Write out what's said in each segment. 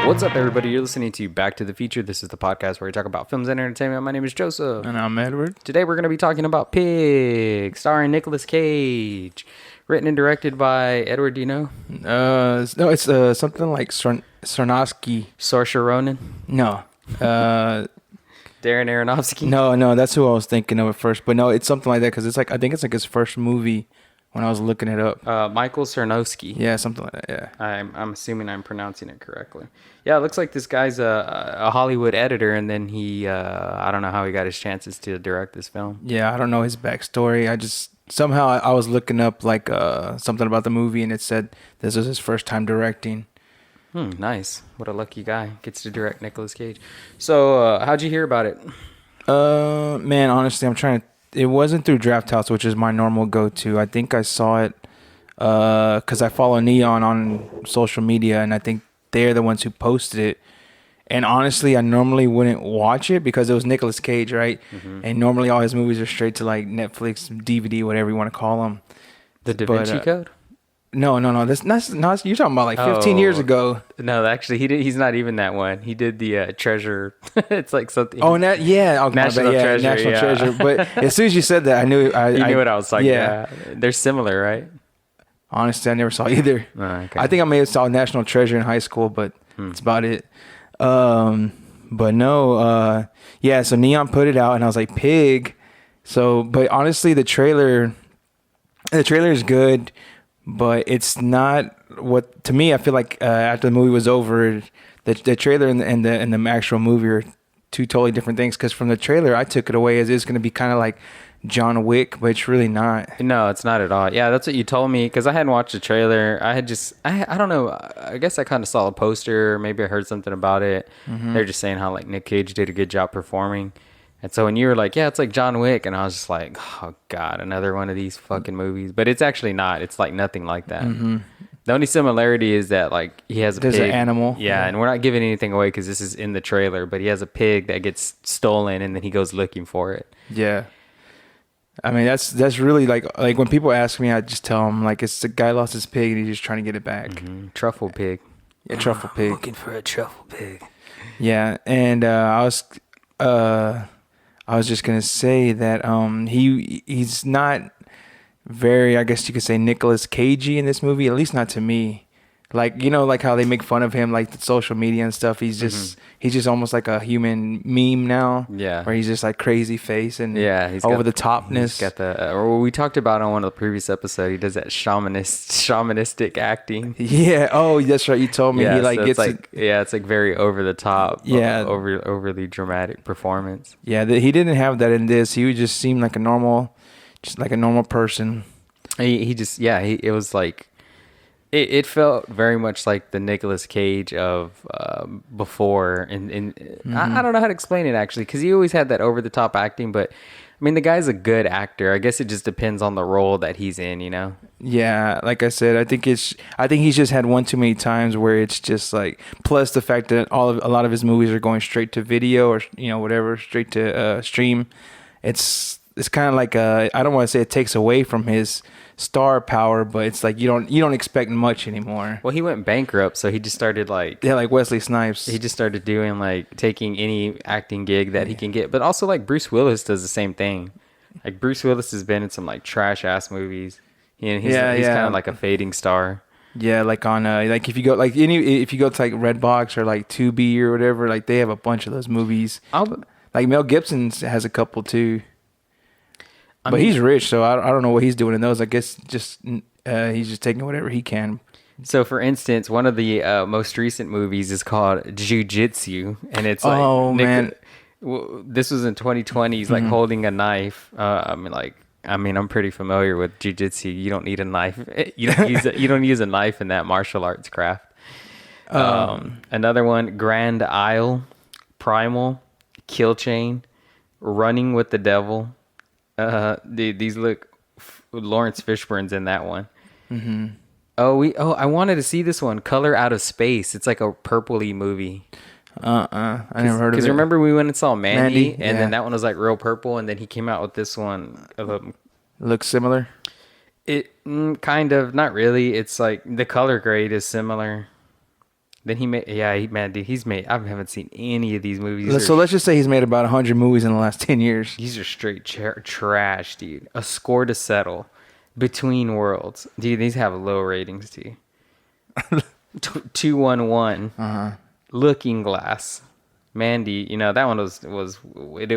What's up, everybody? You're listening to Back to the Future. This is the podcast where we talk about films and entertainment. My name is Joseph. And I'm Edward. Today we're going to be talking about Pig, starring Nicolas Cage. Written and directed by Edward, do you know? No, it's something like Sarnowski. Saoirse Ronan? No. Darren Aronofsky? No, that's who I was thinking of at first. But no, it's something like that because it's like I think it's like his first movie when I was looking it up. Michael Sarnowski. Yeah, something like that. Yeah. I'm assuming I'm pronouncing it correctly. Yeah, it looks like this guy's a Hollywood editor, and then he I don't know how he got his chances to direct this film. Yeah, I don't know his backstory. I just somehow I was looking up like something about the movie, and it said this was his first time directing. Nice. What a lucky guy. Gets to direct Nicolas Cage. So, how'd you hear about it? Man, honestly, it wasn't through Draft House, which is my normal go-to. I think I saw it because I follow Neon on social media, and I think they're the ones who posted it. And honestly, I normally wouldn't watch it because it was Nicolas Cage, right? Mm-hmm. And normally all his movies are straight to like Netflix, DVD, whatever you want to call them. The Da Vinci Code? No. That's not. You're talking about like 15 years ago. No, actually, he's not even that one. He did the Treasure. It's like something. Oh, National Treasure. National Treasure. But as soon as you said that, I knew. You knew what I was talking about. They're similar, right? Honestly, I never saw either. Oh, okay. I think I may have saw National Treasure in high school, but that's about it. But no, so Neon put it out, and I was like, Pig. So, but honestly, the trailer is good, but it's not what, to me, I feel like after the movie was over, the trailer and the actual movie are two totally different things. Because from the trailer, I took it away as it's going to be kind of like John Wick, but it's really not. No, it's not at all. Yeah, that's what you told me, because I hadn't watched the trailer. I don't know. I guess I kind of saw a poster. Maybe I heard something about it. Mm-hmm. They're just saying how like Nick Cage did a good job performing. And so when you were like, yeah, it's like John Wick, and I was just like, oh God, another one of these fucking movies. But it's actually not. It's like nothing like that. Mm-hmm. The only similarity is that like he has There's pig. An animal. Yeah, and we're not giving anything away because this is in the trailer. But he has a pig that gets stolen, and then he goes looking for it. Yeah. I mean, that's really like when people ask me, I just tell them like it's the guy lost his pig and he's just trying to get it back. Mm-hmm. Truffle pig. Yeah, truffle pig. Looking for a truffle pig. Yeah, and I was just gonna say that he's not very, I guess you could say, Nicolas Cagey in this movie, at least not to me. Like, you know, like how they make fun of him, like the social media and stuff. He's just almost like a human meme now. Yeah. Where he's just like crazy face and he's over the topness. He's got the, or we talked about on one of the previous episodes. He does that shamanistic acting. Yeah. Oh, that's right. You told me he like so gets it's like very over the top. Yeah. Overly dramatic performance. Yeah. He didn't have that in this. He would just seem like a normal person. It was like. It felt very much like the Nicolas Cage of before, and mm-hmm. I don't know how to explain it actually, because he always had that over the top acting. But I mean, the guy's a good actor. I guess it just depends on the role that he's in, you know. Yeah, like I said, I think he's just had one too many times where it's just like. Plus the fact that a lot of his movies are going straight to video or whatever, straight to stream. It's kind of like I don't want to say it takes away from his star power, but it's like you don't expect much anymore. Well, he went bankrupt, so he just started like Wesley Snipes. He just started doing like taking any acting gig that he can get, but also like Bruce Willis does the same thing. Like Bruce Willis has been in some like trash ass movies. He's kind of like a fading star. Yeah, like on like if you go to like Redbox or like Tubi or whatever, like they have a bunch of those movies. Like Mel Gibson has a couple too. But he's rich, so I don't know what he's doing in those. I guess just he's just taking whatever he can. So, for instance, one of the most recent movies is called Jiu-Jitsu, and it's like man, this was in 2020. He's like holding a knife. I'm pretty familiar with Jiu-Jitsu. You don't need a knife. You don't use a knife in that martial arts craft. Another one: Grand Isle, Primal, Kill Chain, Running with the Devil. These look. Lawrence Fishburne's in that one. Mm-hmm. I wanted to see this one, Color Out of Space. It's like a purpley movie. I never heard of it. Because remember we went and saw Mandy, and then that one was like real purple, and then he came out with this one. Looks similar? It kind of, not really. It's like the color grade is similar. Then dude, he's made. I haven't seen any of these movies. So let's just say he's made about 100 movies in the last 10 years. These are straight trash, dude. A Score to Settle, Between Worlds, dude. These have low ratings, dude. 211, Looking Glass, Mandy. You know that one was it was what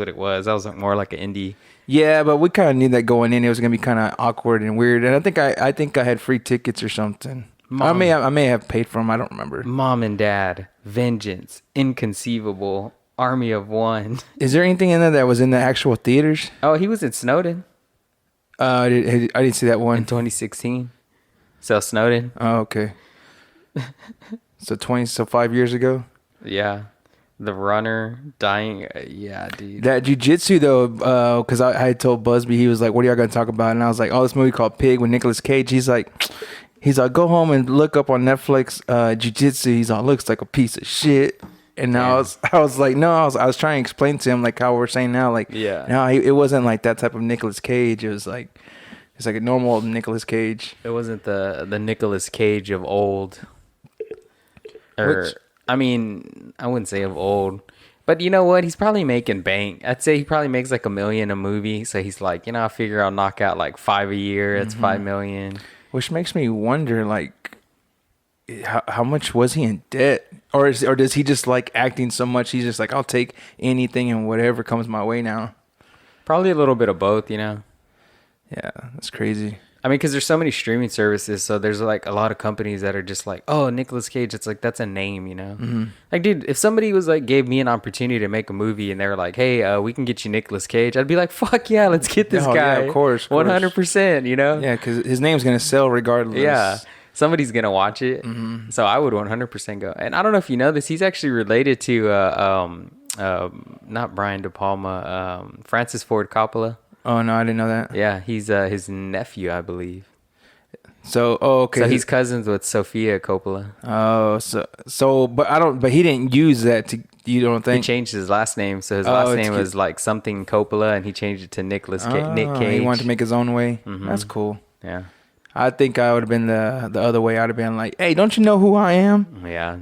it was. That was more like an indie. Yeah, but we kind of knew that going in. It was gonna be kind of awkward and weird. And I think I had free tickets or something. I may have paid for them. I don't remember. Mom and Dad, Vengeance, Inconceivable, Army of One. Is there anything in there that was in the actual theaters? Oh, he was in Snowden. I didn't see that one in 2016. So Snowden. Oh, okay. So 5 years ago. Yeah. The Runner, Dying. Yeah, dude. That jiu-jitsu though, because I had told Busby, he was like, "What are y'all gonna talk about?" And I was like, "Oh, this movie called Pig with Nicolas Cage." He's like, "Go home and look up on Netflix jiu-jitsu." He's all, "Looks like a piece of shit." And now I was like, no, I was trying to explain to him like how we're saying now, like, no, it wasn't like that type of Nicolas Cage. It was like, it's like a normal Nicolas Cage. It wasn't the Nicolas Cage of old. I mean, I wouldn't say of old, but you know what? He's probably making bank. I'd say he probably makes like $1 million a movie. So he's like, I figure I'll knock out like 5 a year. That's $5 million. Which makes me wonder, like, how much was he in debt? Or does he just like acting so much? He's just like, I'll take anything and whatever comes my way now. Probably a little bit of both, Yeah, that's crazy. I mean, because there's so many streaming services, so there's like a lot of companies that are just like, oh, Nicolas Cage. It's like, that's a name, Like, dude, if somebody was like, gave me an opportunity to make a movie and they were like, hey, we can get you Nicolas Cage, I'd be like, fuck yeah, let's get this guy. Yeah, of course. 100%, Yeah, because his name's going to sell regardless. Yeah. Somebody's going to watch it. Mm-hmm. So I would 100% go. And I don't know if you know this, he's actually related to, not Brian De Palma, Francis Ford Coppola. Oh, no, I didn't know that. Yeah, he's his nephew, I believe. So, okay. So he's cousins with Sofia Coppola. Oh, but he didn't use that to, you don't think? He changed his last name, so his last name was like something Coppola, and he changed it to Nick Cage. He wanted to make his own way. Mm-hmm. That's cool. Yeah. I think I would have been the other way. I'd have been like, hey, don't you know who I am? Yeah.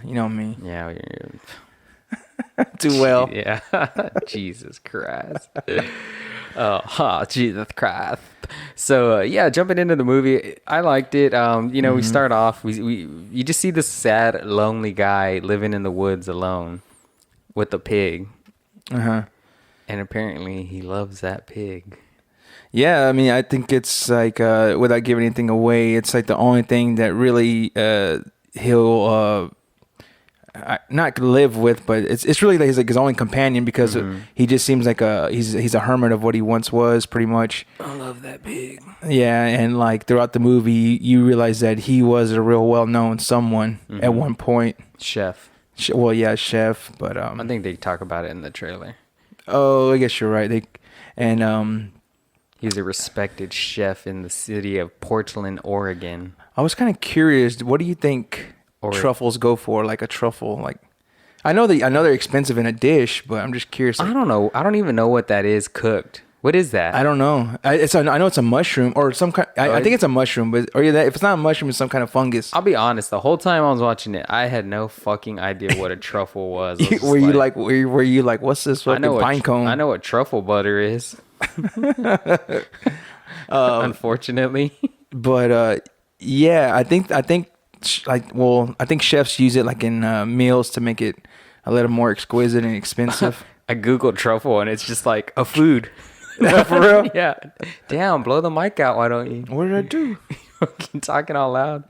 You know me. Yeah. Too well. Yeah. Jesus Christ. Jesus Christ. So jumping into the movie, I liked it. We start off, you just see this sad, lonely guy living in the woods alone with a pig. And apparently he loves that pig. Yeah, I mean, I think it's like, without giving anything away, it's like the only thing that really he'll not live with, but it's really like his only companion, because he just seems like he's a hermit of what he once was, pretty much. I love that pig. Yeah, and like throughout the movie, you realize that he was a real well-known someone at one point. Chef. Well, yeah, chef, but I think they talk about it in the trailer. Oh, I guess you're right. He's a respected chef in the city of Portland, Oregon. I was kind of curious. What do you think truffles go for? Like a truffle, like I know they're expensive in a dish, but I'm just curious. I don't know. I don't even know what that is cooked. What is that? I don't know. I know it's a mushroom or some kind. I think it's a mushroom, but if it's not a mushroom, it's some kind of fungus. I'll be honest. The whole time I was watching it, I had no fucking idea what a truffle was. Were you like, what's this fucking pine cone? I know what truffle butter is. Unfortunately, but I think chefs use it like in meals to make it a little more exquisite and expensive. I googled truffle and it's just like a food. For real? Yeah. Damn, blow the mic out. Why don't you? What did I do? Fucking talking all loud.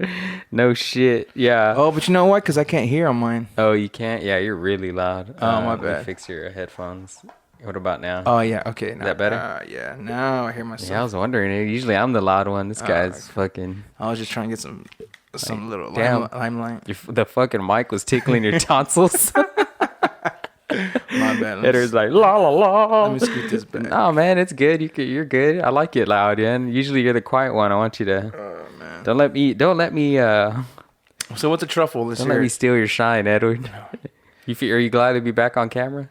No shit. Yeah. Oh, but you know what? Because I can't hear on mine. Oh, you can't? Yeah, you're really loud. Oh, my bad. Fix your headphones. What about now? Oh, yeah. Okay. Is that better? Yeah. Now I hear myself. Yeah, I was wondering. Usually I'm the loud one. This guy's fucking... I was just trying to get some little limelight. The fucking mic was tickling your tonsils. My bad. It was like la la la. Let me scoot this back. Oh man, it's good. You're good. I like it loud, man. Usually you're the quiet one. I want you to. Oh man. Don't let me. So what's a truffle? Don't let me steal your shine, Edward. Are you glad to be back on camera?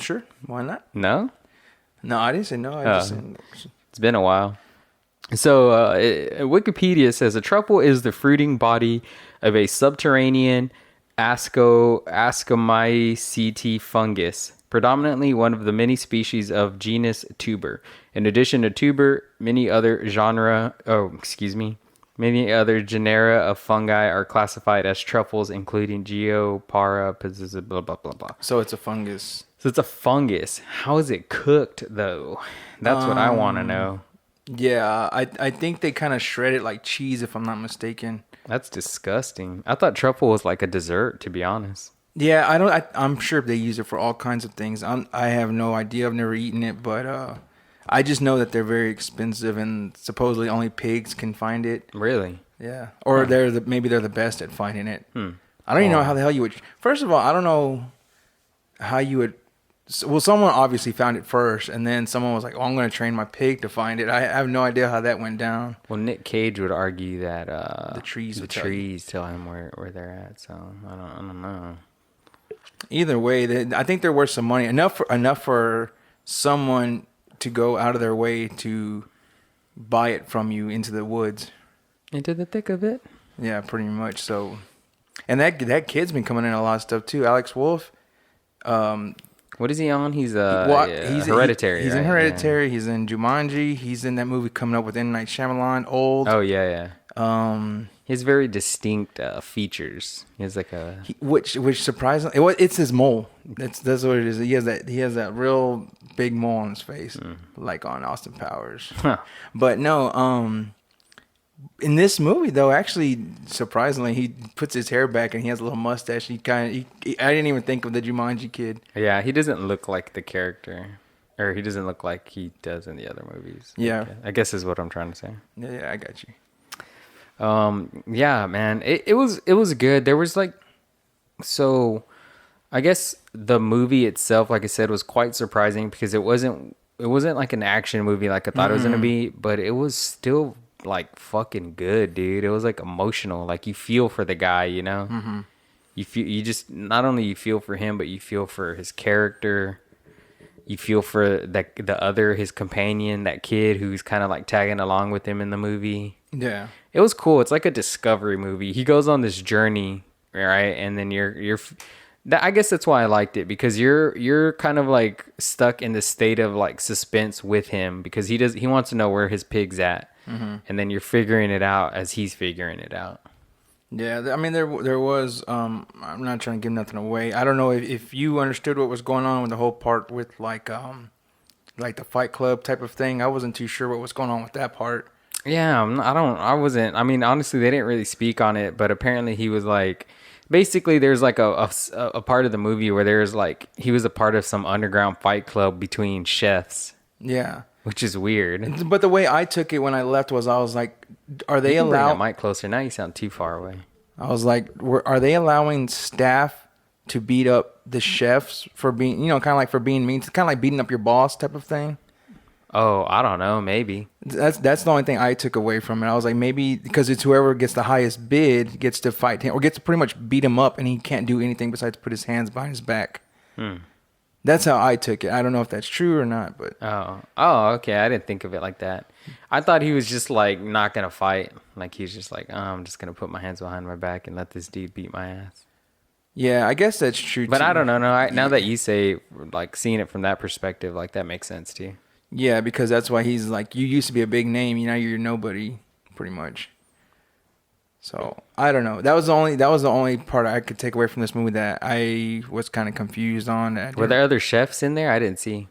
Sure. Why not? No. No, I didn't say no. I just said no. It's been a while. So Wikipedia says a truffle is the fruiting body of a subterranean Ascomycete fungus, predominantly one of the many species of genus Tuber. In addition to tuber, many other genera of fungi are classified as truffles, including Geopara, blah blah blah blah. So it's a fungus. So it's a fungus. How is it cooked though? That's what I want to know. Yeah, I think they kind of shred it like cheese, if I'm not mistaken. That's disgusting. I thought truffle was like a dessert, to be honest. Yeah, I'm sure they use it for all kinds of things. I have no idea. I've never eaten it, but I just know that they're very expensive and supposedly only pigs can find it. Really? Yeah. Or maybe they're the best at finding it. I don't even know how the hell you would. First of all, I don't know how you would. Well, someone obviously found it first, and then someone was like, "Oh, I'm going to train my pig to find it." I have no idea how that went down. Well, Nick Cage would argue that the trees tell him where they're at. So I don't know. Either way, I think they're worth some money. Enough for someone to go out of their way to buy it from you into the woods, into the thick of it. Yeah, pretty much. So, and that kid's been coming in a lot of stuff too. Alex Wolff. What is he on? He's Hereditary. He's in Hereditary. Yeah. He's in Jumanji. He's in that movie coming up with M. Night Shyamalan, Old. Oh yeah. He has very distinct features. He has like which surprisingly, it's his mole. That's what it is. He has that real big mole on his face, like on Austin Powers. Huh. But no, in this movie though, actually surprisingly, he puts his hair back and he has a little mustache. I didn't even think of the Jumanji kid. Yeah, he doesn't look like the character, or he doesn't look like he does in the other movies. Yeah, I guess is what I'm trying to say. Yeah, I got you. Yeah, man, it was good. There was so I guess the movie itself, like I said, was quite surprising because it wasn't like an action movie like I thought it was gonna be, but it was still like fucking good, dude. It was like emotional. Like you feel for the guy, you know. You just not only you feel for him, but you feel for his character. You feel for his companion, that kid who's kind of like tagging along with him in the movie. Yeah, it was cool. It's like a discovery movie. He goes on this journey, right? And then I guess that's why I liked it, because you're kind of like stuck in the state of like suspense with him, because he wants to know where his pig's at, and then you're figuring it out as he's figuring it out. Yeah, I mean there was I'm not trying to give nothing away. I don't know if you understood what was going on with the whole part with like the Fight Club type of thing. I wasn't too sure what was going on with that part. Yeah, I wasn't. I mean, honestly, they didn't really speak on it, but apparently he was like, basically there's like a part of the movie where there's like, he was a part of some underground fight club between chefs. Yeah. Which is weird. But the way I took it when I left was, I was like, are they allowing... Bring that mic closer. Now you sound too far away. I was like, are they allowing staff to beat up the chefs for being, kind of like for being mean, kind of like beating up your boss type of thing? Oh, I don't know. Maybe. That's the only thing I took away from it. I was like, maybe because it's whoever gets the highest bid gets to fight him, or gets to pretty much beat him up, and he can't do anything besides put his hands behind his back. That's how I took it. I don't know if that's true or not, but oh, okay. I didn't think of it like that. I thought he was just like not gonna fight. Like he's just like, I'm just gonna put my hands behind my back and let this dude beat my ass. Yeah, I guess that's true. But too. I don't know. No, now that you say, like, seeing it from that perspective, like that makes sense too. Yeah, because that's why he's like, you used to be a big name, you're nobody, pretty much. So I don't know. That was the only part I could take away from this movie that I was kind of confused on. Were there other chefs in there? I didn't see.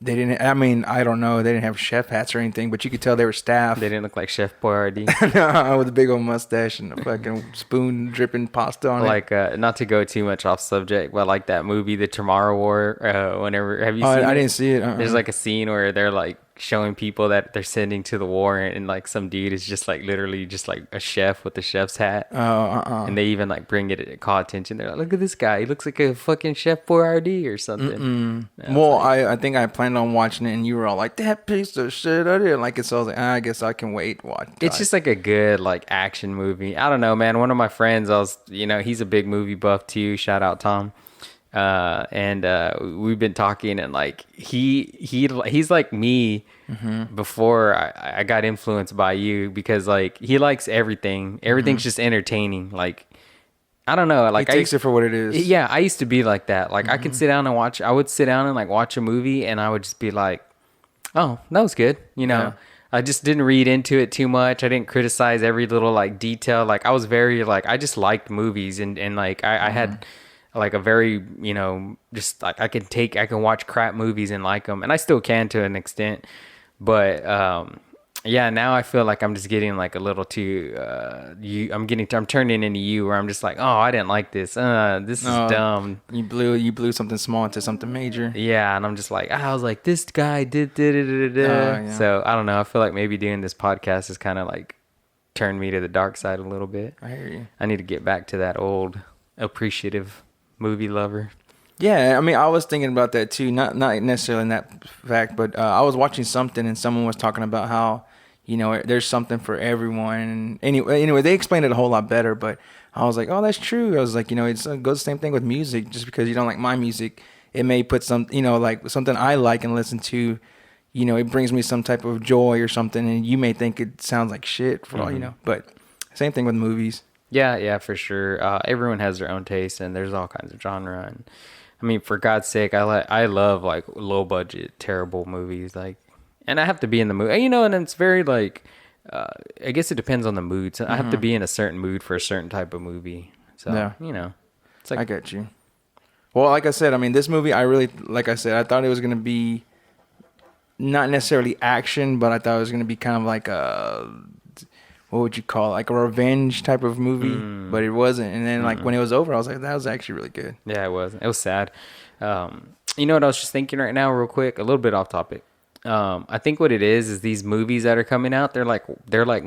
They didn't. I mean, I don't know. They didn't have chef hats or anything, but you could tell they were staff. They didn't look like Chef Boyardee. No, with a big old mustache and a fucking spoon dripping pasta on it. Like, not to go too much off subject, but like that movie, The Tomorrow War. Whenever have you seen? I didn't see it. There's like a scene where they're like showing people that they're sending to the war, and like some dude is just like literally just like a chef with the chef's hat. And they even like bring it, call attention. They're like, look at this guy, he looks like a fucking Chef Boyardee or something. Well, like, I think I planned on watching it, and you were all like, that piece of shit, I didn't like it. So I was like, I guess I can wait. It's just like a good like action movie. I don't know, man. One of my friends, he's a big movie buff too, shout out Tom. and we've been talking, and like he's like me before I got influenced by you, because like he likes everything. Everything's just entertaining. Like, I don't know. Like, he takes it for what it is. Yeah, I used to be like that. Like, I would sit down and like watch a movie, and I would just be like, oh, that was good. You know, yeah. I just didn't read into it too much. I didn't criticize every little like detail. Like, I was very like, I just liked movies, and like I had like a very, you know, just like I can watch crap movies and like them, and I still can to an extent. But yeah, now I feel like I'm just getting like a little too I'm turning into you, where I'm just like, oh, I didn't like this. This is dumb. You blew something small into something major. Yeah, and I'm just like, I was like, this guy did. Yeah. So I don't know. I feel like maybe doing this podcast has kind of like turned me to the dark side a little bit. I hear you. I need to get back to that old appreciative movie lover. Yeah, I mean, I was thinking about that too. Not necessarily in that fact, but I was watching something and someone was talking about how, you know, there's something for everyone. Anyway, they explained it a whole lot better. But I was like, oh, that's true. I was like, you know, it goes the same thing with music. Just because you don't like my music, it may put some, you know, like something I like and listen to, you know, it brings me some type of joy or something, and you may think it sounds like shit for all you know. But same thing with movies. Yeah, for sure. Everyone has their own taste, and there's all kinds of genre. And I mean, for God's sake, I love like low budget, terrible movies. Like, and I have to be in the mood, you know. And it's very like, I guess it depends on the mood. So I have to be in a certain mood for a certain type of movie. So yeah. You know, it's like, I get you. Well, like I said, I mean, this movie, like I said, I thought it was gonna be not necessarily action, but I thought it was gonna be kind of like what would you call it? Like a revenge type of movie, but it wasn't. And then like when it was over, I was like, that was actually really good. Yeah, it was. It was sad. You know what I was just thinking right now, real quick, a little bit off topic. I think what it is these movies that are coming out, they're like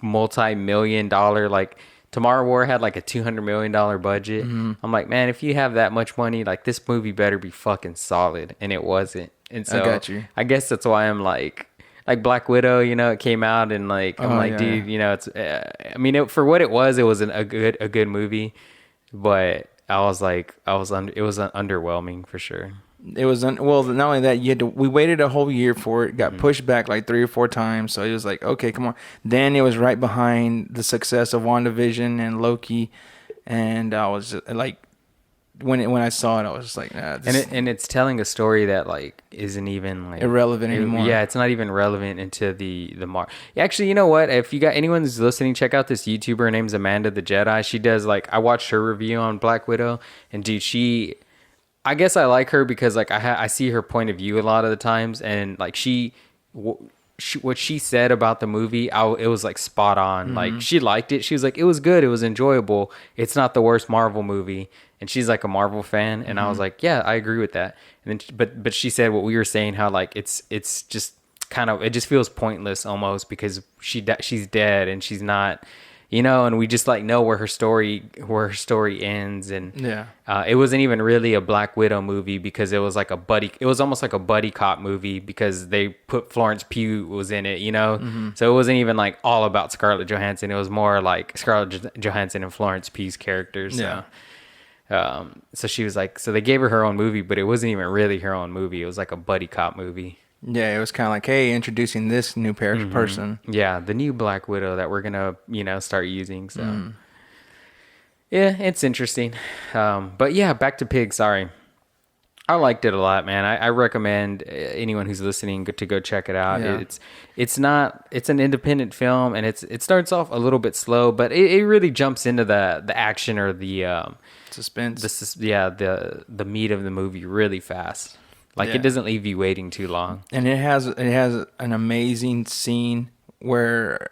multi-million-dollar. Like Tomorrow War had like a $200 million budget. I'm like, man, if you have that much money, like this movie better be fucking solid, and it wasn't. And so I got you. I guess that's why I'm like Black Widow, you know, it came out, and like I'm like, dude, you know, it's. I mean, for what it was a good movie, but it was underwhelming for sure. It was well. Not only that, we waited a whole year for it. Got pushed back like 3 or 4 times. So it was like, okay, come on. Then it was right behind the success of WandaVision and Loki, and I was just, like, when I saw it, I was just like, nah. And it's telling a story that like isn't even like irrelevant anymore. Yeah, it's not even relevant into the mark. Actually, you know what? If you got anyone who's listening, check out this YouTuber. Her name's Amanda the Jedi. She does like, I watched her review on Black Widow, and dude, I guess I like her because like I see her point of view a lot of the times, and like what she said about the movie, it was like spot on. Like she liked it. She was like, it was good. It was enjoyable. It's not the worst Marvel movie. And she's like a Marvel fan, and I was like, yeah, I agree with that. And then, but she said what we were saying, how like it's just kind of, it just feels pointless almost because she's dead and she's not, you know, and we just like know where her story ends. And it wasn't even really a Black Widow movie because it was like it was almost like a buddy cop movie because they put Florence Pugh was in it, you know. So it wasn't even like all about Scarlett Johansson. It was more like Scarlett Johansson and Florence Pugh's characters. So. So she was like, so they gave her own movie, but it wasn't even really her own movie. It was like a buddy cop movie. Yeah, it was kind of like, hey, introducing this new person. Yeah, the new Black Widow that we're gonna, you know, start using. So yeah, it's interesting. But yeah, back to Pig. Sorry, I liked it a lot, man. I recommend anyone who's listening to go check it out. Yeah. It's an independent film, and it starts off a little bit slow, but it really jumps into the action or the suspense. The meat of the movie really fast. Like it doesn't leave you waiting too long. And it has an amazing scene where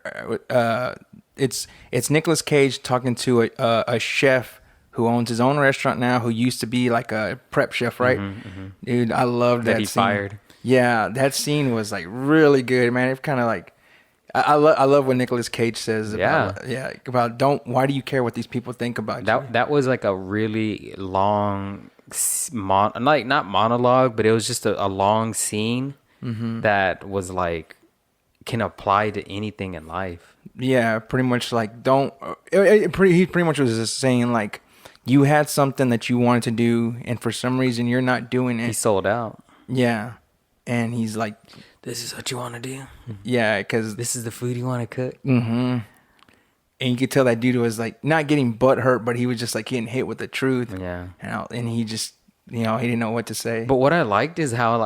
it's Nicolas Cage talking to a chef who owns his own restaurant now, who used to be like a prep chef, right? Dude, I love that he scene. Fired. Yeah, that scene was like really good, man. It kind of like I love what Nicolas Cage says about why do you care what these people think about you? That was like a really long not monologue, but it was just a long scene that was like can apply to anything in life. Yeah, pretty much like he pretty much was just saying like you had something that you wanted to do, and for some reason you're not doing it. He sold out. Yeah, and he's like, "This is what you want to do." Yeah, because this is the food you want to cook. Mm-hmm. And you could tell that dude was like not getting butt hurt, but he was just like getting hit with the truth. Yeah, and he just, he didn't know what to say. But what I liked is how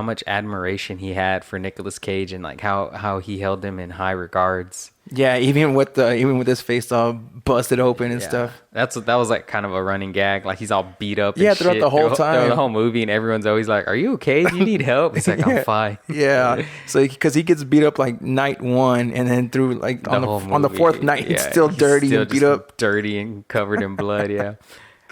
much admiration he had for Nicolas Cage, and like how he held him in high regards. Yeah, even with his face all busted open and stuff. That was like kind of a running gag. Like he's all beat up. Yeah, throughout the whole time, throughout the whole movie, and everyone's always like, "Are you okay? Do you need help?" He's like, "I'm fine." Yeah, so because he gets beat up like night one, and then through like on the fourth night, he's still dirty and beat up, dirty and covered in blood. Yeah.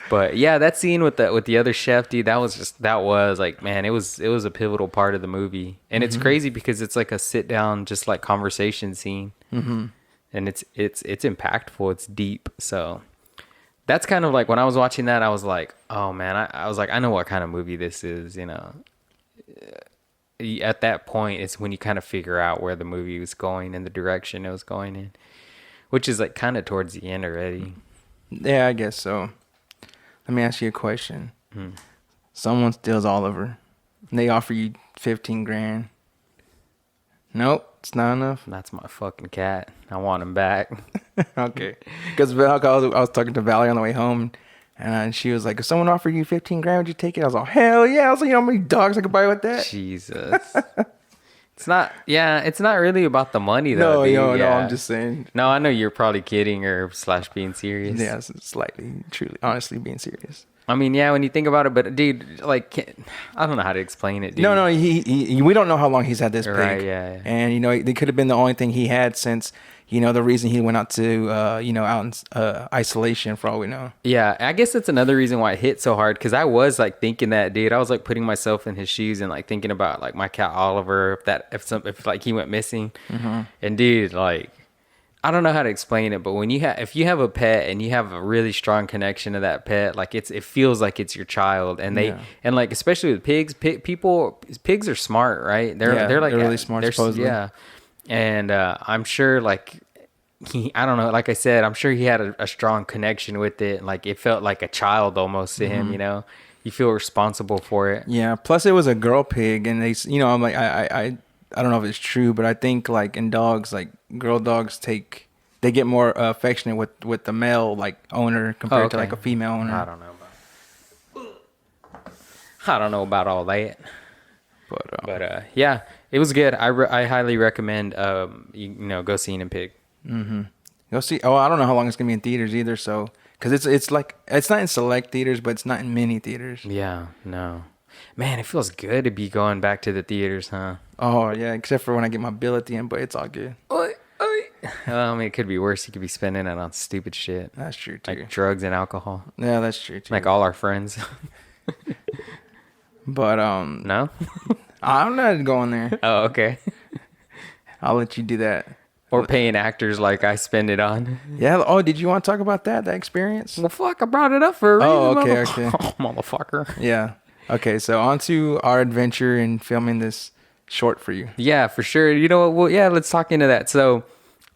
But yeah, that scene with the other chef, dude, that was like, man, it was a pivotal part of the movie, and it's crazy because it's like a sit down, just like conversation scene, and it's impactful, it's deep. So that's kind of like when I was watching that, I was like, oh man, I was like, I know what kind of movie this is, At that point, it's when you kind of figure out where the movie was going and the direction it was going in, which is like kind of towards the end already. Yeah, I guess so. Let me ask you a question. Someone steals Oliver, and they offer you $15,000. Nope, it's not enough. That's my fucking cat. I want him back. Okay, because I was talking to Valerie on the way home, and she was like, "If someone offered you $15,000, would you take it?" I was like, "Hell yeah!" I was like, "You know how many dogs I could buy with that?" Jesus. It's not really about the money though. No, I'm just saying. No, I know you're probably kidding or / being serious. Yeah, slightly, truly, honestly being serious. I mean, yeah, when you think about it, but dude, like, I don't know how to explain it, dude. No, we don't know how long he's had this pig. Right, yeah. And, they could have been the only thing he had since, the reason he went out to, out in isolation for all we know. Yeah, I guess that's another reason why it hit so hard, because I was, like, thinking that, dude, I was, like, putting myself in his shoes and, like, thinking about, like, my cat Oliver, if like, he went missing. And, dude, like, I don't know how to explain it, but when if you have a pet and you have a really strong connection to that pet, like it feels like it's your child, and and like especially with pigs, pigs are smart, right? They're like really smart, supposedly. Yeah, and I'm sure like I don't know, like I said, I'm sure he had a strong connection with it, like it felt like a child almost to him, You feel responsible for it. Yeah. Plus, it was a girl pig, and they, I'm like I don't know if it's true, but I think like in dogs, like girl dogs they get more affectionate with the male like owner compared to like a female owner. I don't know about all that, but yeah, it was good. I highly recommend go see In Pig. Go see. Oh, I don't know how long it's gonna be in theaters either. So because it's like it's not in select theaters, but it's not in many theaters. Yeah, no. Man, it feels good to be going back to the theaters, huh? Oh, yeah, except for when I get my bill at the end, but it's all good. Well, I mean, it could be worse. You could be spending it on stupid shit. That's true, too. Like drugs and alcohol. Yeah, that's true, too. Like all our friends. But, no? I'm not going there. Oh, okay. I'll let you do that. Or paying actors like I spend it on. Yeah. Oh, did you want to talk about that experience? Well, fuck, I brought it up for a reason. Oh, okay. Motherfucker. Yeah. Okay, so on to our adventure in filming this short for you. Yeah, for sure. You know what? Well, yeah, let's talk into that. So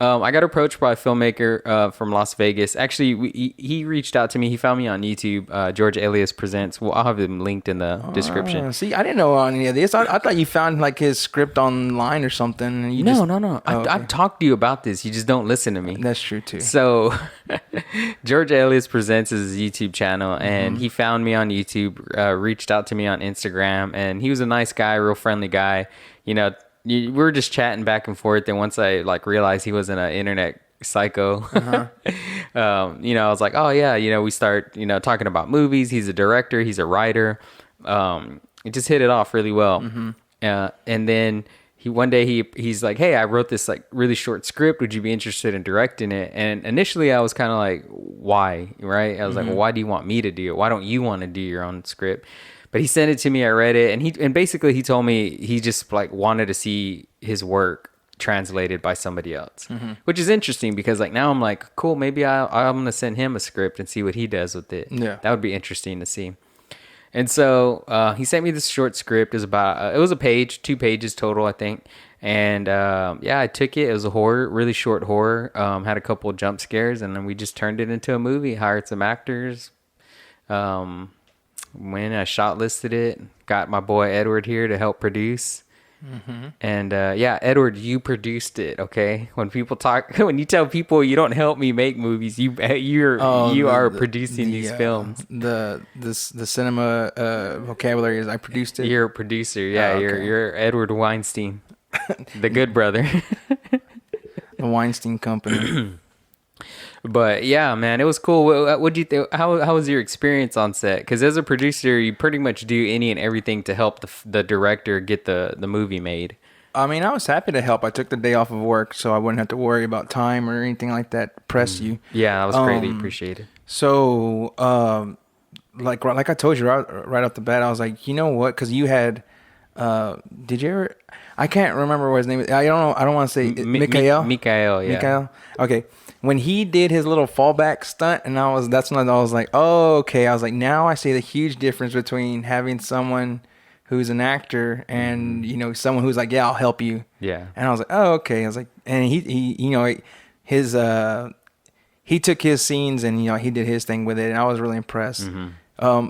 I got approached by a filmmaker from Las Vegas. Actually, he reached out to me. He found me on YouTube. George Elias Presents. Well, I'll have him linked in the description. See, I didn't know any of this. I thought you found like his script online or something. And No. Oh, okay. I've talked to you about this. You just don't listen to me. That's true too. So George Elias Presents is his YouTube channel, and he found me on YouTube, reached out to me on Instagram, and he was a nice guy, real friendly guy. We were just chatting back and forth, and once I like realized he wasn't an internet psycho, I was like, oh yeah, we start talking about movies. He's a director, he's a writer. It just hit it off really well. And then one day he's like, hey, I wrote this like really short script, would you be interested in directing it? And initially I was kind of like, why, right? I was like, well, why do you want me to do it? Why don't you want to do your own script? But he sent it to me. I read it, and basically he told me he just like wanted to see his work translated by somebody else, which is interesting because like now I'm like, cool, maybe I'm gonna send him a script and see what he does with it. Yeah, that would be interesting to see. And so he sent me this short script. It was about it was a page, 2 pages total, I think. And yeah, I took it. It was a horror, really short horror. Had a couple of jump scares, and then we just turned it into a movie. Hired some actors. When I shortlisted it, got my boy Edward here to help produce. Mm-hmm. And yeah, Edward, you produced it. Okay, when people talk, when you tell people you don't help me make movies, you are producing these films. The cinema vocabulary is I produced it. You're a producer. Yeah, okay. You're Edward Weinstein, the good brother. The Weinstein Company. But yeah, man, it was cool. What do you think? How was your experience on set? Because as a producer, you pretty much do any and everything to help the director get the movie made. I mean, I was happy to help. I took the day off of work, so I wouldn't have to worry about time or anything like that press you. Yeah, that was greatly appreciated. So, like I told you right off the bat, I was like, you know what? Because you had, did you ever? I can't remember what his name is. I don't know. I don't want to say Mikael. Mikael, yeah. Mikael. Okay. When he did his little fallback stunt, and that's when I was like, oh, okay. I was like, now I see the huge difference between having someone who's an actor and, you know, someone who's like, yeah, I'll help you. Yeah. And I was like, oh, okay. I was like, and he you know, he took his scenes and, you know, he did his thing with it, and I was really impressed. Mm-hmm.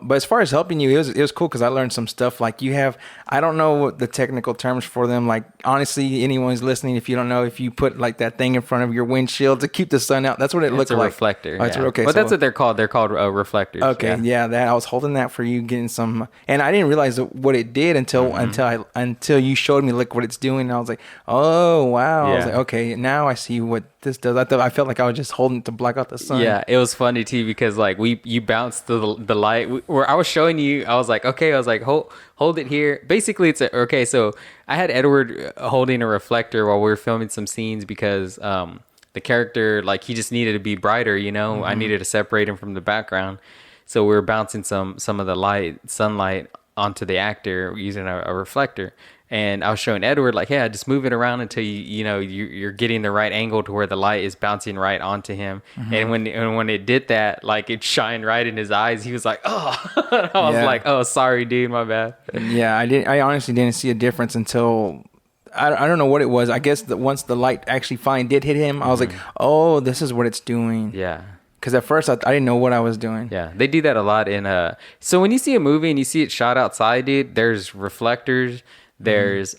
But as far as helping you, it was cool because I learned some stuff. Like I don't know what the technical terms for them. Like, honestly, anyone who's listening, if you don't know, if you put like that thing in front of your windshield to keep the sun out, that's what it looked like. It's a reflector. Oh, yeah. Okay. But that's what they're called. They're called reflectors. Okay. Yeah. That I was holding that for you, getting some, and I didn't realize what it did until you showed me like what it's doing. And I was like, oh wow. Yeah. I was like, okay, now I see what this does. I felt like I was just holding it to block out the sun. Yeah, it was funny too because like you bounced the light where I was showing you. I was like, okay, I was like, hold it here. Basically, okay. So I had Edward holding a reflector while we were filming some scenes because the character, like, he just needed to be brighter. You know, mm-hmm. I needed to separate him from the background, so we were bouncing some of the sunlight onto the actor using a reflector. And I was showing Edward, like, yeah, just move it around until you're getting the right angle to where the light is bouncing right onto him. Mm-hmm. And when it did that, like, it shined right in his eyes. He was like, oh, I was like, oh, sorry, dude, my bad. Yeah, I honestly didn't see a difference until I don't know what it was. I guess that once the light actually finally did hit him, I was like, oh, this is what it's doing. Yeah. Because at first I didn't know what I was doing. Yeah, they do that a lot in so when you see a movie and you see it shot outside, dude, there's reflectors. There's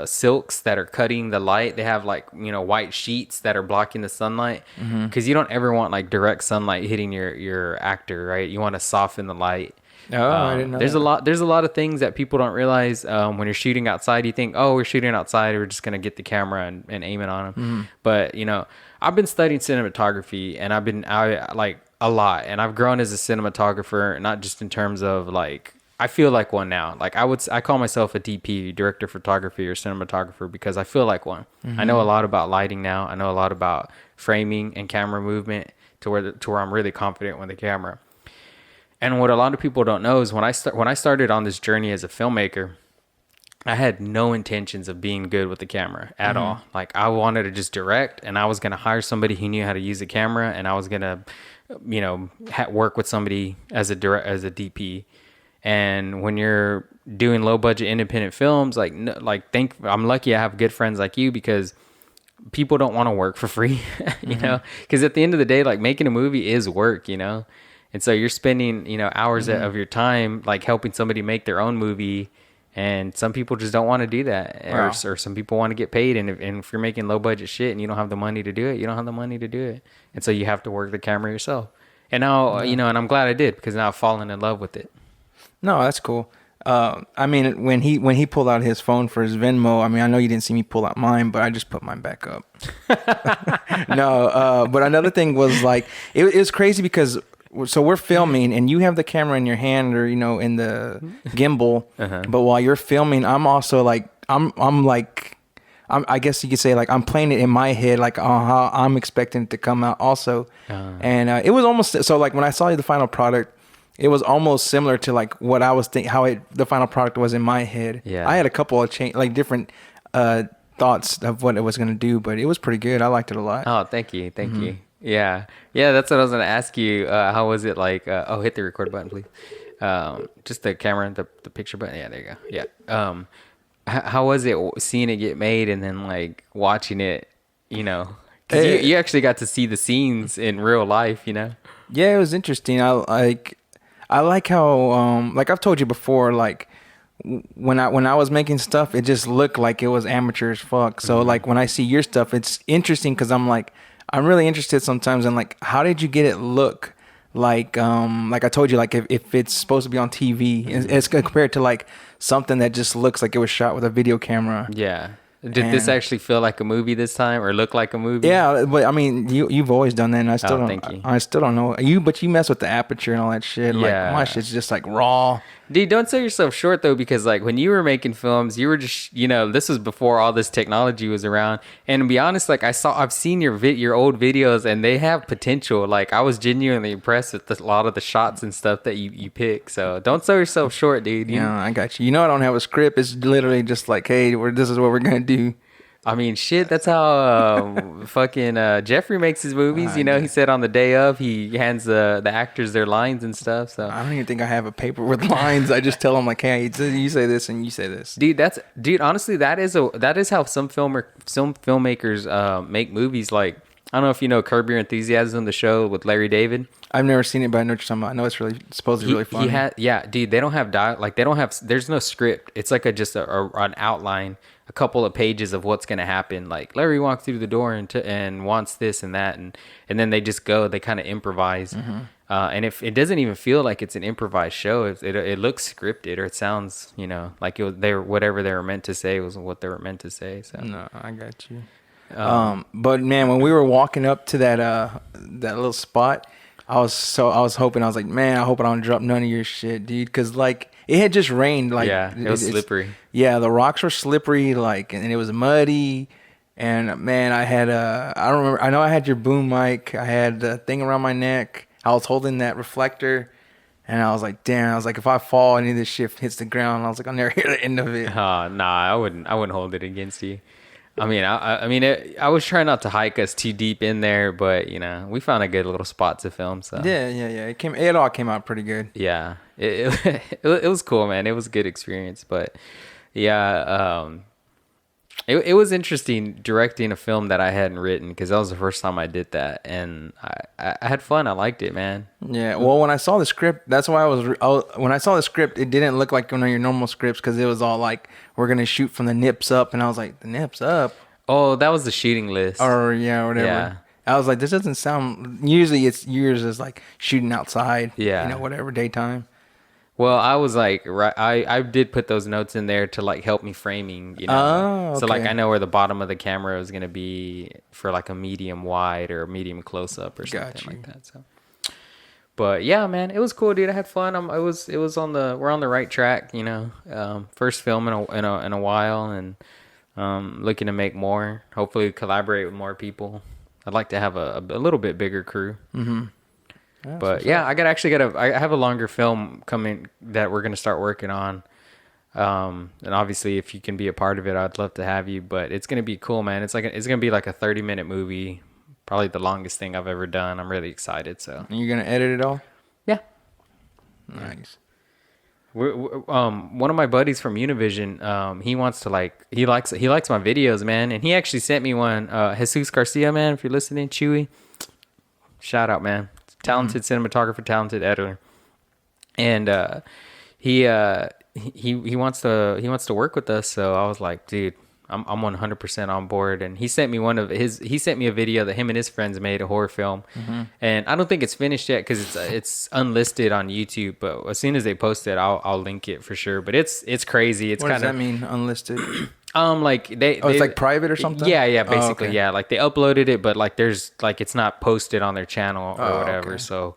silks that are cutting the light. They have, like, you know, white sheets that are blocking the sunlight because you don't ever want like direct sunlight hitting your actor, right? You want to soften the light. Oh, I didn't know. There's a lot of things that people don't realize when you're shooting outside. You think, oh, we're shooting outside, we're just gonna get the camera and aim it on them. Mm-hmm. But you know, I've been studying cinematography and I like a lot, and I've grown as a cinematographer, not just in terms of like. I feel like one now. Like I call myself a DP, director of photography or cinematographer, because I feel like one. Mm-hmm. I know a lot about lighting now. I know a lot about framing and camera movement to where I'm really confident with the camera. And what a lot of people don't know is when I started on this journey as a filmmaker, I had no intentions of being good with the camera at all. Like, I wanted to just direct, and I was going to hire somebody who knew how to use a camera, and I was going to, you know, work with somebody as a DP. And when you're doing low budget independent films, I'm lucky I have good friends like you, because people don't want to work for free, you know, because at the end of the day, like, making a movie is work, you know, and so you're spending, you know, hours of your time like helping somebody make their own movie, and some people just don't want to do that. Wow. or some people want to get paid, and if you're making low budget shit and you don't have the money to do it, you don't have the money to do it, and so you have to work the camera yourself. And now, you know, and I'm glad I did, because now I've fallen in love with it. No, that's cool. I mean, when he pulled out his phone for his Venmo, I mean, I know you didn't see me pull out mine, but I just put mine back up. No, but another thing was, like, it was crazy because, so we're filming and you have the camera in your hand, or, you know, in the gimbal, but while you're filming, I'm also like, I guess you could say, like, I'm playing it in my head, like, how I'm expecting it to come out also. And it was almost, so like when I saw the final product, it was almost similar to like what I was thinking, the final product was in my head. Yeah, I had a couple of different thoughts of what it was going to do, but it was pretty good. I liked it a lot. Oh, thank you. Yeah, yeah, that's what I was gonna ask you. How was it like? Oh, hit the record button, please. Just the camera, the picture button. Yeah, there you go. Yeah. How was it seeing it get made and then like watching it? You know, because you actually got to see the scenes in real life. You know. Yeah, it was interesting. I like how like I've told you before, like when I was making stuff, it just looked like it was amateur as fuck. So like when I see your stuff, it's interesting because I'm really interested sometimes in like how did you get it look like I told you, like if it's supposed to be on TV, it's compared to like something that just looks like it was shot with a video camera. Yeah. Did this actually feel like a movie this time, or look like a movie? Yeah, but I mean, you've always done that, and I still don't. Thank you. I still don't know you, but you mess with the aperture and all that shit. Yeah. Like my shit's just like raw. Dude, don't sell yourself short though, because like when you were making films, you were just, this was before all this technology was around. And to be honest, like I've seen your old videos, and they have potential. Like I was genuinely impressed with a lot of the shots and stuff that you pick. So don't sell yourself short, dude. Yeah, I got you. I don't have a script. It's literally just like, hey, this is what we're gonna do. I mean, shit, that's how fucking Jeffrey makes his movies. He said on the day of, he hands the actors their lines and stuff. So I don't even think I have a paper with lines. I just tell them like, hey, you say this and you say this. Dude, honestly, that is how some filmmakers make movies. Like, I don't know if you know Curb Your Enthusiasm, the show with Larry David. I've never seen it, but I know what you're talking about. I know it's supposed to be really funny. Dude, they don't have there's no script. It's like just an outline, a couple of pages of what's going to happen. Like Larry walks through the door and wants this and that. And then they just go, they kind of improvise. Mm-hmm. And if it doesn't even feel like it's an improvised show, it looks scripted, or it sounds, like whatever they were meant to say was what they were meant to say. So no, I got you. But man, when we were walking up to that little spot, I was hoping, I was like, man, I hope I don't drop none of your shit, dude. Cause like it had just rained. Like, yeah, it was slippery. Yeah. The rocks were slippery, like, and it was muddy. And man, I don't remember. I know I had your boom mic. I had the thing around my neck. I was holding that reflector. And I was like, damn, I was like, if I fall, any of this shit hits the ground, I was like, I'll never hear the end of it. Nah, I wouldn't hold it against you. I mean, I was trying not to hike us too deep in there, but we found a good little spot to film. So yeah. It all came out pretty good. Yeah, it was cool, man. It was a good experience, but yeah, it was interesting directing a film that I hadn't written, because that was the first time I did that, and I had fun. I liked it, man. Yeah. Well, when I saw the script, that's why when I saw the script, it didn't look like one of your normal scripts, because it was all like, we're gonna shoot from the nips up, and I was like, the nips up. Oh, that was the shooting list. Or yeah, whatever. Yeah. I was like, this doesn't sound. Usually, it's yours is like shooting outside. Yeah. Whatever, daytime. Well, I was like, I did put those notes in there to like help me framing, Oh, okay. So like I know where the bottom of the camera is gonna be for like a medium wide or a medium close up or something like that. So, but yeah, man, it was cool, dude. I had fun. We're on the right track, first film in a while, and looking to make more. Hopefully, collaborate with more people. I'd like to have a little bit bigger crew. Mm-hmm. But yeah, I have a longer film coming that we're going to start working on. And obviously if you can be a part of it, I'd love to have you, but it's going to be cool, man. It's going to be like a 30-minute movie, probably the longest thing I've ever done. I'm really excited. So and you're going to edit it all? Yeah. Nice. One of my buddies from Univision, he likes my videos, man. And he actually sent me one, Jesus Garcia, man, if you're listening, Chewy, shout out, man. Talented cinematographer, talented editor, and he wants to work with us. So I was like, dude, I'm 100% on board. And he sent me a video that him and his friends made, a horror film, and I don't think it's finished yet because it's unlisted on YouTube. But as soon as they post it, I'll link it for sure. But it's crazy. It's what does that mean, unlisted? Like it's like private or something. Yeah, basically, okay. yeah. Like they uploaded it, but like there's like it's not posted on their channel or whatever. Okay. So,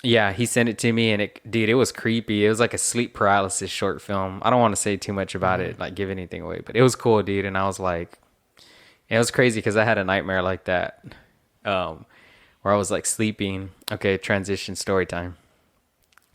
yeah, he sent it to me, and it was creepy. It was like a sleep paralysis short film. I don't want to say too much about it, like give anything away, but it was cool, dude. And I was like, it was crazy because I had a nightmare like that, where I was like sleeping. Okay, transition story time.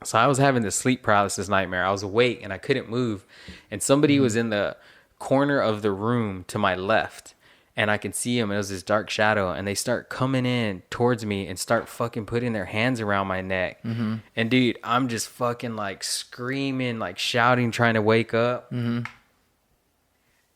So I was having this sleep paralysis nightmare. I was awake and I couldn't move. And somebody was in the corner of the room to my left. and I can see them. It was this dark shadow, and they start coming in towards me and start fucking putting their hands around my neck. Mm-hmm. And dude, I'm just fucking like screaming, like shouting, trying to wake up. Mm-hmm.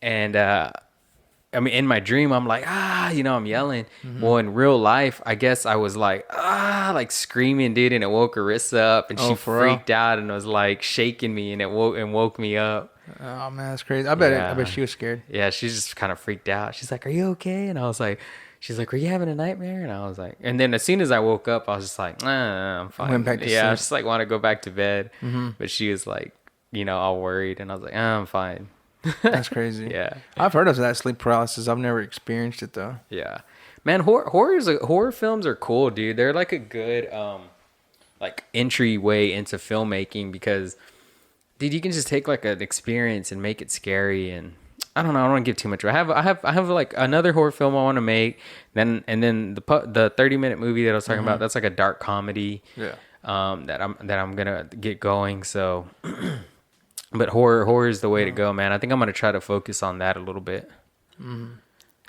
And I mean, in my dream, I'm like, I'm yelling. Mm-hmm. Well, in real life, I guess I was like, like screaming, dude, and it woke Arissa up, and she freaked out and was like shaking me, and it woke me up. Oh man, that's crazy. I bet she was scared. Yeah, she's just kind of freaked out. She's like, "Are you okay?" And I was like, "She's like, were you having a nightmare?" And I was like, and then as soon as I woke up, I was just like, I'm fine. Went back to sleep. I just like want to go back to bed. Mm-hmm. But she was like, all worried, and I was like, I'm fine. That's crazy. Yeah, I've heard of that sleep paralysis. I've never experienced it though. Yeah, man, horror films are cool, dude. They're like a good like entryway into filmmaking because, dude, you can just take like an experience and make it scary. And I don't know, I don't want to give too much. I have like another horror film I want to make. And then the 30-minute movie that I was talking about, that's like a dark comedy. Yeah. That I'm gonna get going. So, but horror is the way to go, man. I think I'm gonna try to focus on that a little bit. Mm-hmm.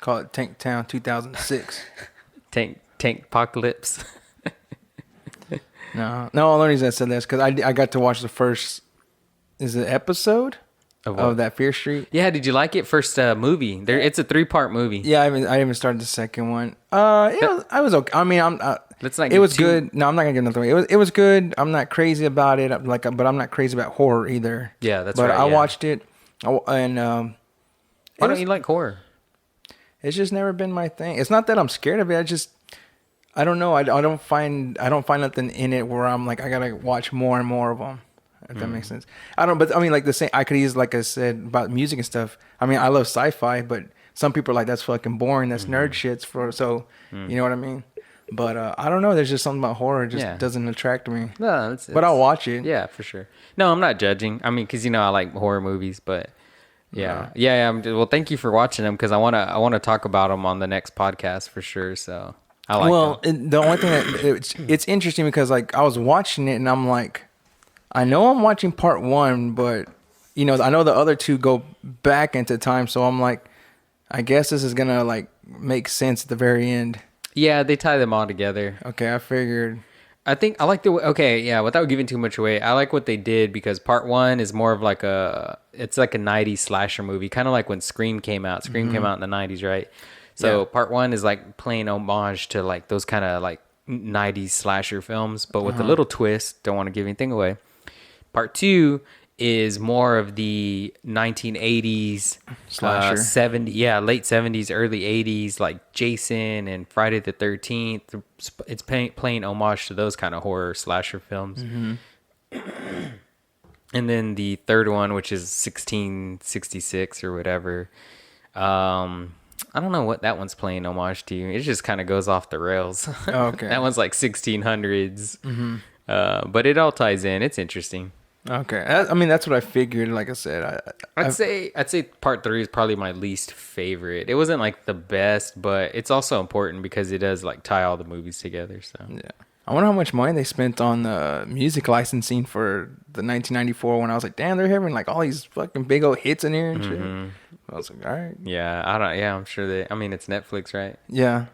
Call it Tank Town 2006. Tank Apocalypse. No, the only reason I said this because I got to watch the first episode of that Fear Street. Yeah, did you like it? First movie. It's a 3-part movie. Yeah, I haven't started the second one. I was okay. I mean, it was good. No, I'm not gonna give nothing away. It was good. I'm not crazy about it. But I'm not crazy about horror either. Yeah, that's right. But I watched it, and why don't you like horror? It's just never been my thing. It's not that I'm scared of it. I don't know. I don't find nothing in it where I'm like I gotta watch more and more of them. If that makes sense. But I mean, like the same. I could use, like I said about music and stuff. I mean, I love sci-fi, but some people are like that's fucking boring. That's nerd shits you know what I mean. But I don't know. There's just something about horror just doesn't attract me. No, but I'll watch it. Yeah, for sure. No, I'm not judging. I mean, because I like horror movies, but. Yeah. Well, thank you for watching them because I wanna talk about them on the next podcast for sure. So I like them. The only thing that it's interesting because like I was watching it and I'm like, I know I'm watching part 1, but I know the other 2 go back into time, so I'm like, I guess this is gonna like make sense at the very end. Yeah, they tie them all together. Okay, I figured. I think I like the way, without giving too much away, I like what they did because part 1 is more of like it's like a 90s slasher movie, kind of like when Scream came out. Scream came out in the 90s, right? So part 1 is like playing homage to like those kind of like 90s slasher films, but with a little twist. Don't want to give anything away. Part 2 is more of the 1980s slasher, late 70s, early 80s, like Jason and Friday the 13th. It's playing homage to those kind of horror slasher films. Mm-hmm. And then the third one, which is 1666 or whatever. I don't know what that one's playing homage to. It just kind of goes off the rails. Oh, okay. That one's like 1600s. Mm-hmm. But it all ties in. It's interesting. Okay, I mean that's what I figured. Like I said, I'd say part 3 is probably my least favorite. It wasn't like the best, but it's also important because it does like tie all the movies together. So yeah, I wonder how much money they spent on the music licensing for the 1994 when I was like, damn, they're having like all these fucking big old hits in here and shit. I was like, all right. Yeah, I'm sure I mean, it's Netflix, right? Yeah.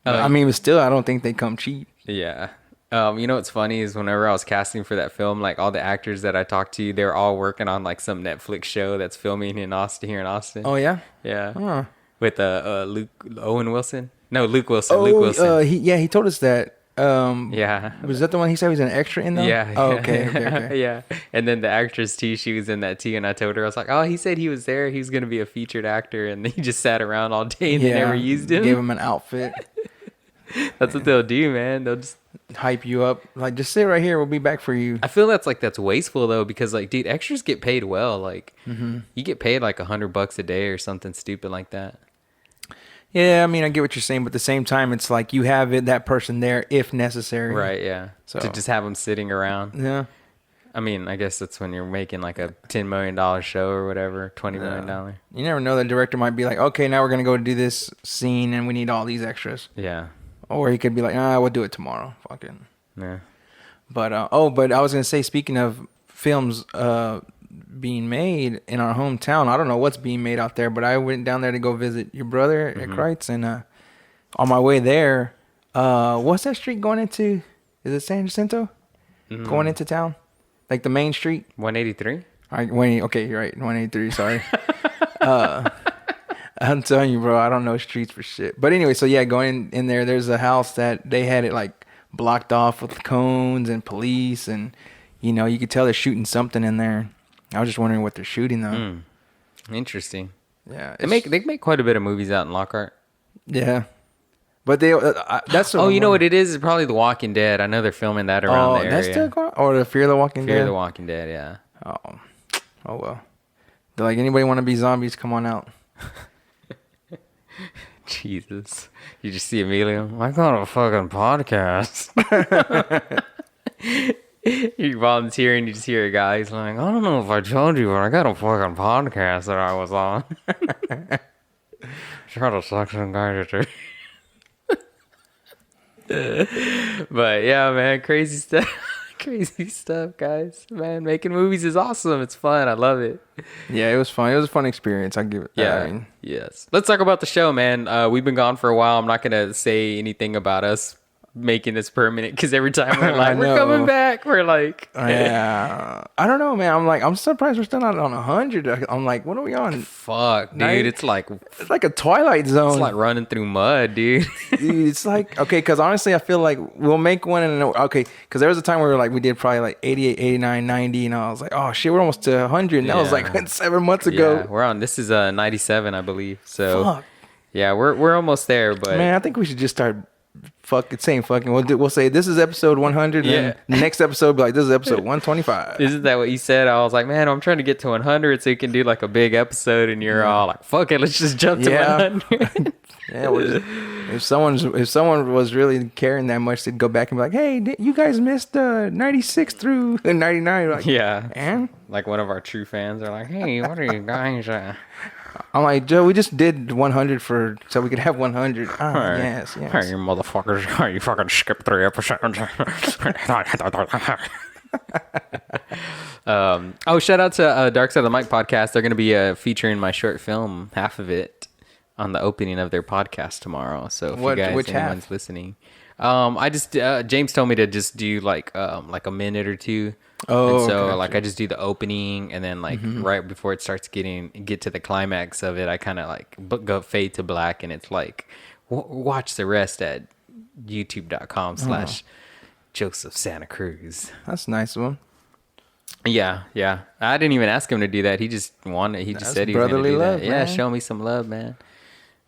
I mean, but still, I don't think they come cheap. Yeah. What's funny is whenever I was casting for that film, like all the actors that I talked to, they're all working on like some Netflix show that's filming in Austin, here in Austin. Oh yeah, yeah. Huh. With Luke Wilson. Luke Wilson. Oh, Luke Wilson. He told us that. Yeah. Was that the one he said he was an extra in though? Yeah. Oh, okay. Yeah. And then the actress T, she was in that too, and I told her, I was like, oh, he said he was there. He was gonna be a featured actor, and he just sat around all day and they never used him. Gave him an outfit. That's what they'll do, man. They'll just hype you up, like just sit right here, we'll be back for you. I feel that's wasteful though, because like, dude, extras get paid well. Like you get paid like $100 a day or something stupid like that. Yeah, I mean, I get what you're saying, but at the same time, it's like you have that person there if necessary. Right, yeah. So to just have them sitting around. Yeah. I mean, I guess that's when you're making like a $10 million show or whatever, $20 million. You never know. The director might be like, okay, now we're going to go do this scene and we need all these extras. Yeah. Or he could be like, we'll do it tomorrow. Fucking. Yeah. But, but I was going to say, speaking of films, being made in our hometown. I don't know what's being made out there, but I went down there to go visit your brother at Kreitz, and on my way there, what's that street going into? Is it San Jacinto? Going into town, like the main street. 183. All right, okay, you're right. 183. Sorry. I'm telling you, bro, I don't know streets for shit. But anyway, so yeah, going in there, there's a house that they had it like blocked off with cones and police, and you know, you could tell they're shooting something in there. I was just wondering what they're shooting though. Interesting. Yeah, they make quite a bit of movies out in Lockhart. Yeah, but they that's you know what it is? It's probably The Walking Dead. I know they're filming that around there. That's still going, or the Fear the Walking Dead. Fear the Walking Dead, yeah. Oh well. They're like, anybody want to be zombies? Come on out. Jesus. You just see Emilio. I got a fucking podcast. You're volunteering, you just hear a guy. He's like, I don't know if I told you, but I got a fucking podcast that I was on. Try to suck some guy to But yeah, man, crazy stuff. Crazy stuff, guys. Man, making movies is awesome. It's fun. I love it. Yeah, it was fun. It was a fun experience. I give it. Yeah. Yes. Let's talk about the show, man. We've been gone for a while. I'm not gonna say anything about us making this permanent because every time we're like, we're coming back, we're like, yeah. I don't know, man. I'm surprised we're still not on 100. I'm like, what are we on? Fuck, dude. It's like a Twilight Zone. It's like running through mud, dude. Dude, it's like, okay, because honestly, I feel like we'll make one and okay, because there was a time where we did probably like 88, 89, 90, and I was like, oh shit, we're almost to 100. And that was like 7 months ago. Yeah, we're on. This is 97, I believe. So, fuck. Yeah, we're almost there. But man, I think we should just start. We'll say this is episode 100. Yeah. And the next episode be like, this is episode 125. Isn't that what you said? I was like, man, I'm trying to get to 100 so you can do like a big episode, and you're all like, fuck it, let's just jump to 100. Yeah, if someone was really caring that much, they'd go back and be like, hey, you guys missed 96 through 99. Like, yeah, and like one of our true fans are like, hey, what are you guys? I'm like, Joe, we just did 100 so we could have 100. Yes. Hey, you motherfuckers. You fucking skipped 3 episodes. Shout out to Dark Side of the Mic podcast. They're going to be featuring my short film, half of it, on the opening of their podcast tomorrow. So if anyone's listening. I just James told me to just do like a minute or two. Oh, and so I just do the opening, and then right before it starts get to the climax of it, I kind of go fade to black, and it's like watch the rest at youtube.com/Joseph Santa Cruz. That's nice of him. Yeah. I didn't even ask him to do that. He just wanted. He just said he was going to do that. Yeah, show me some love, man.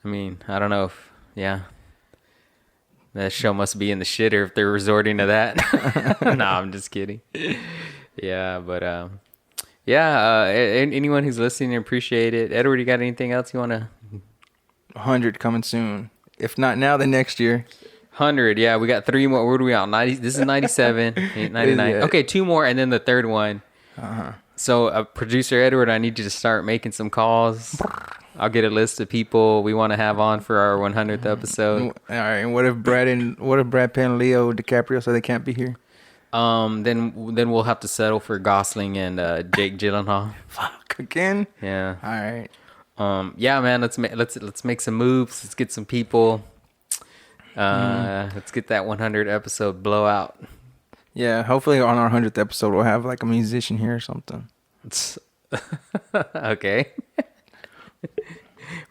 I mean, I don't know if that show must be in the shitter if they're resorting to that. Nah, I'm just kidding. Yeah, but anyone who's listening, appreciate it. Edward, you got anything else you want to? 100 coming soon. If not now, then next year. 100, yeah. We got 3 more. Where are we on? 90. This is 97, 99. Okay, 2 more, and then the third one. So, producer Edward, I need you to start making some calls. I'll get a list of people we want to have on for our 100th episode. All right. And what if Brad Pitt and Leo DiCaprio so they can't be here? Then we'll have to settle for Gosling and Jake Gyllenhaal. Fuck again. Yeah. All right. Yeah, man. Let's make some moves. Let's get some people. Let's get that 100 episode blowout. Yeah. Hopefully on our 100th episode we'll have like a musician here or something. Okay.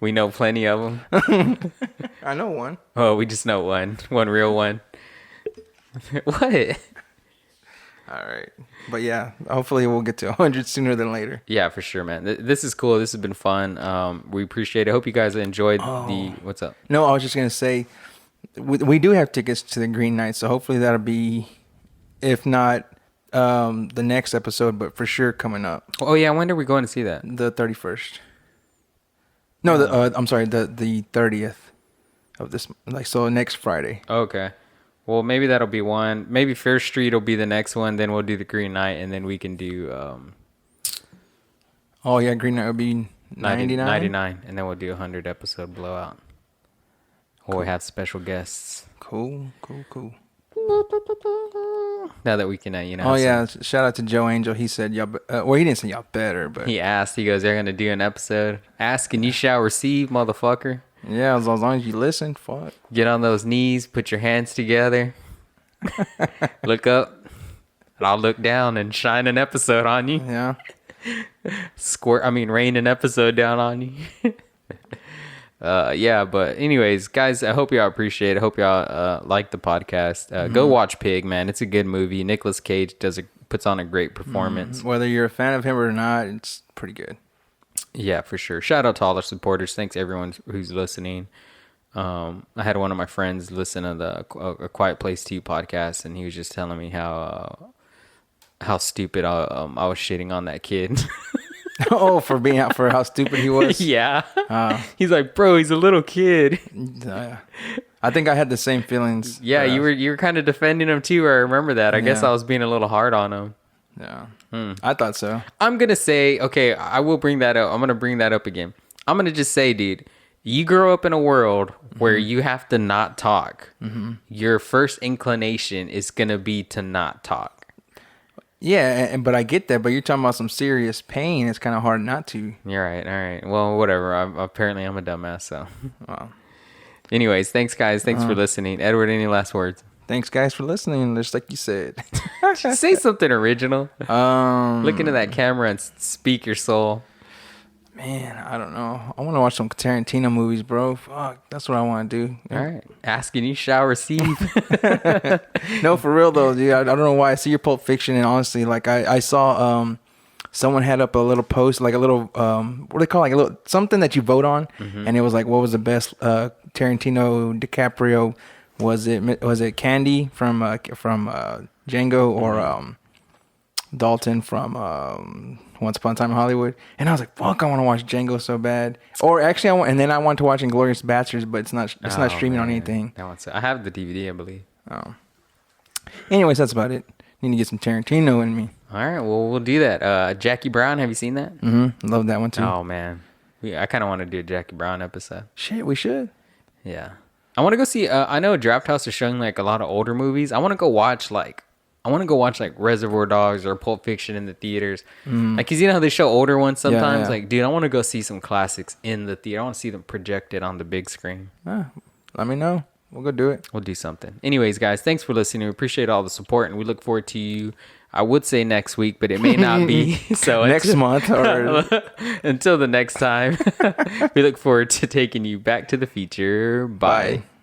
We know plenty of them. I know one. Oh, we just know one real one. What? All right. But yeah, hopefully we'll get to 100 sooner than later. Yeah, for sure, man. This is cool. This has been fun. We appreciate it. I hope you guys enjoyed what's up? No, I was just going to say, we do have tickets to the Green Knight, so hopefully that'll be, if not the next episode, but for sure coming up. Oh, yeah. When are we going to see that? The 31st. No, I'm sorry, the 30th of this, so next Friday. Okay. Well, maybe that'll be one. Maybe Fair Street will be the next one. Then we'll do the Green Knight, and then we can do. Oh yeah, Green Knight will be 99. 99, and then we'll do 100 episode blowout. We'll have special guests. Cool. Now that we can, Oh yeah, shout out to Joe Angel. He said y'all. Well, he didn't say y'all better, but he asked. He goes, "They're gonna do an episode. Ask and you shall receive, motherfucker." Yeah, as long as you listen, fuck. Get on those knees, put your hands together, look up, and I'll look down and shine an episode on you. Yeah. Rain an episode down on you. Yeah, but anyways, guys, I hope y'all appreciate it. I hope y'all like the podcast. Go watch Pig, man. It's a good movie. Nicolas Cage puts on a great performance. Whether you're a fan of him or not, it's pretty good. Yeah, for sure. Shout out to all our supporters. Thanks everyone who's listening. I had one of my friends listen to the A Quiet Place 2 podcast, and he was just telling me how stupid I was shitting on that kid. Oh, for how stupid he was. Yeah. He's like, bro, he's a little kid. I think I had the same feelings. Yeah, you were kind of defending him too. I remember that. I guess I was being a little hard on him. Yeah. I thought so. I'm going to say, okay, I will bring that up. I'm going to bring that up again. I'm going to just say, dude, you grow up in a world where you have to not talk. Your first inclination is going to be to not talk. Yeah, but I get that. But you're talking about some serious pain. It's kind of hard not to. You're right. All right. Well, whatever. Apparently, I'm a dumbass. So, anyways, thanks, guys. Thanks for listening. Edward, any last words? Thanks, guys, for listening. Just like you said. Say something original. Look into that camera and speak your soul. Man, I don't know. I want to watch some Tarantino movies, bro. Fuck, that's what I want to do. All right. Ask and you shall receive. No, for real, though, dude. I don't know why I see your Pulp Fiction, and honestly, like, I saw someone had up a little post, like a little, what do they call it? Like a little, something that you vote on, and it was like, what was the best Tarantino DiCaprio? Was it Candy from Django or Dalton from Once Upon a Time in Hollywood? And I was like, fuck, I want to watch Django so bad. Or actually, I want to watch Inglourious Basterds, but it's not streaming on anything. I have the DVD, I believe. Oh. Anyways, that's about it. Need to get some Tarantino in me. All right, well, we'll do that. Jackie Brown, have you seen that? Love that one too. Oh man, I kind of want to do a Jackie Brown episode. Shit, we should. Yeah, I want to go see. I know Draft House is showing like a lot of older movies. I want to go watch like Reservoir Dogs or Pulp Fiction in the theaters. Like, cause you know how they show older ones sometimes. Yeah. Like, dude, I want to go see some classics in the theater. I want to see them projected on the big screen. Let me know. We'll go do it. We'll do something. Anyways, guys, thanks for listening. We appreciate all the support, and we look forward to you. I would say next week, but it may not be. So next month or until the next time, we look forward to taking you back to the future. Bye.